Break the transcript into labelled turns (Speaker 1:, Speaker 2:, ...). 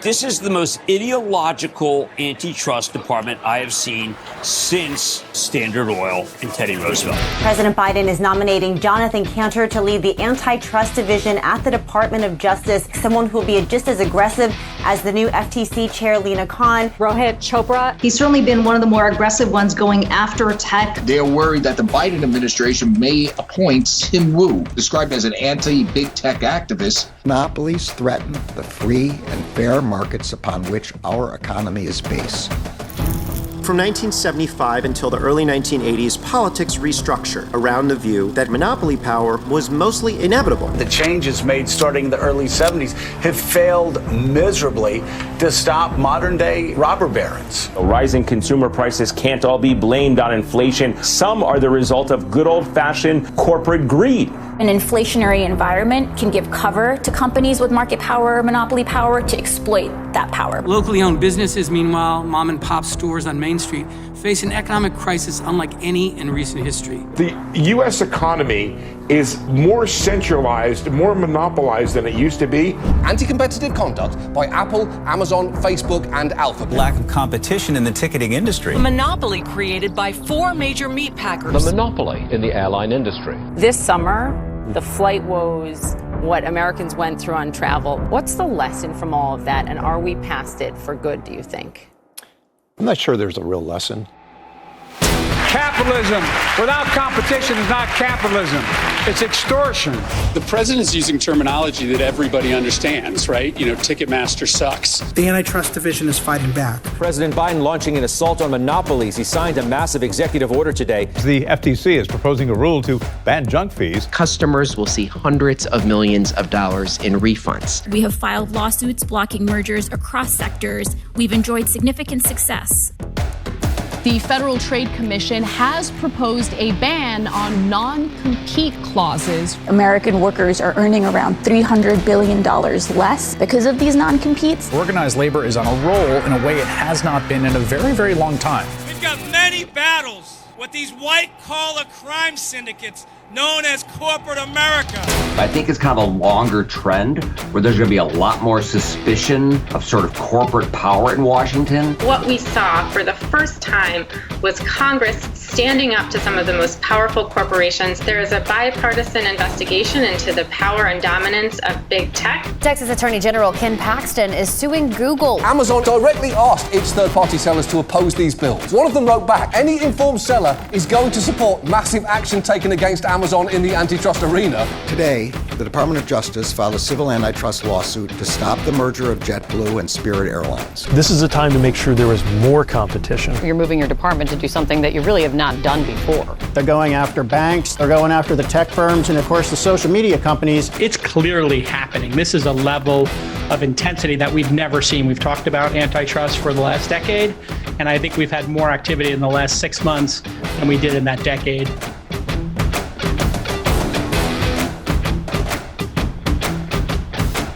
Speaker 1: this is the most ideological antitrust department I have seen since Standard Oil and Teddy Roosevelt.
Speaker 2: President Biden is nominating Jonathan Cantor to lead the antitrust division at the Department of Justice, someone who will be just as aggressive as the new FTC chair, Lina Khan.
Speaker 3: Rohit Chopra.
Speaker 4: He's certainly been one of the more aggressive ones going after tech.
Speaker 5: They're worried that the Biden administration may appoint Tim Wu, described as an anti-big tech activist.
Speaker 6: Monopolies threaten the free and fair markets upon which our economy is based.
Speaker 7: From 1975 until the early 1980s, politics restructured around the view that monopoly power was mostly inevitable.
Speaker 8: The changes made starting in the early 70s have failed miserably to stop modern-day robber barons.
Speaker 9: Rising consumer prices can't all be blamed on inflation. Some are the result of good old-fashioned corporate greed.
Speaker 3: An inflationary environment can give cover to companies with market power or monopoly power to exploit that power.
Speaker 10: Locally owned businesses, meanwhile, mom and pop stores on Main Street, face an economic crisis unlike any in recent history.
Speaker 11: The U.S. economy is more centralized, more monopolized than it used to be.
Speaker 12: Anti-competitive conduct by Apple, Amazon, Facebook, and Alphabet.
Speaker 13: Lack of competition in the ticketing industry.
Speaker 14: A monopoly created by 4 major meat packers.
Speaker 15: The monopoly in the airline industry.
Speaker 16: This summer, the flight woes, what Americans went through on travel. What's the lesson from all of that, and are we past it for good, do you think?
Speaker 17: I'm not sure there's a real lesson.
Speaker 18: Capitalism without competition is not capitalism. It's extortion.
Speaker 19: The president's using terminology that everybody understands, right? You know, Ticketmaster sucks.
Speaker 20: The antitrust division is fighting back.
Speaker 21: President Biden launching an assault on monopolies. He signed a massive executive order today.
Speaker 22: The FTC is proposing a rule to ban junk fees.
Speaker 23: Customers will see hundreds of millions of dollars in refunds.
Speaker 24: We have filed lawsuits blocking mergers across sectors. We've enjoyed significant success.
Speaker 25: The Federal Trade Commission has proposed a ban on non-compete clauses.
Speaker 26: American workers are earning around $300 billion less because of these non-competes.
Speaker 27: Organized labor is on a roll in a way it has not been in a very, very long time.
Speaker 28: We've got many battles with these white-collar crime syndicates known as corporate America.
Speaker 29: I think it's kind of a longer trend where there's going to be a lot more suspicion of sort of corporate power in Washington.
Speaker 30: What we saw for the first time was Congress standing up to some of the most powerful corporations. There is a bipartisan investigation into the power and dominance of big tech.
Speaker 2: Texas Attorney General Ken Paxton is suing Google.
Speaker 12: Amazon directly asked its third-party sellers to oppose these bills. One of them wrote back, any informed seller is going to support massive action taken against Amazon in the antitrust arena.
Speaker 6: Today, the Department of Justice filed a civil antitrust lawsuit to stop the merger of JetBlue and Spirit Airlines.
Speaker 31: This is a time to make sure there is more competition.
Speaker 16: You're moving your department to do something that you really have not done before.
Speaker 32: They're going after banks, they're going after the tech firms, and of course the social media companies.
Speaker 33: It's clearly happening. This is a level of intensity that we've never seen. We've talked about antitrust for the last decade, and I think we've had more activity in the last 6 months than we did in that decade.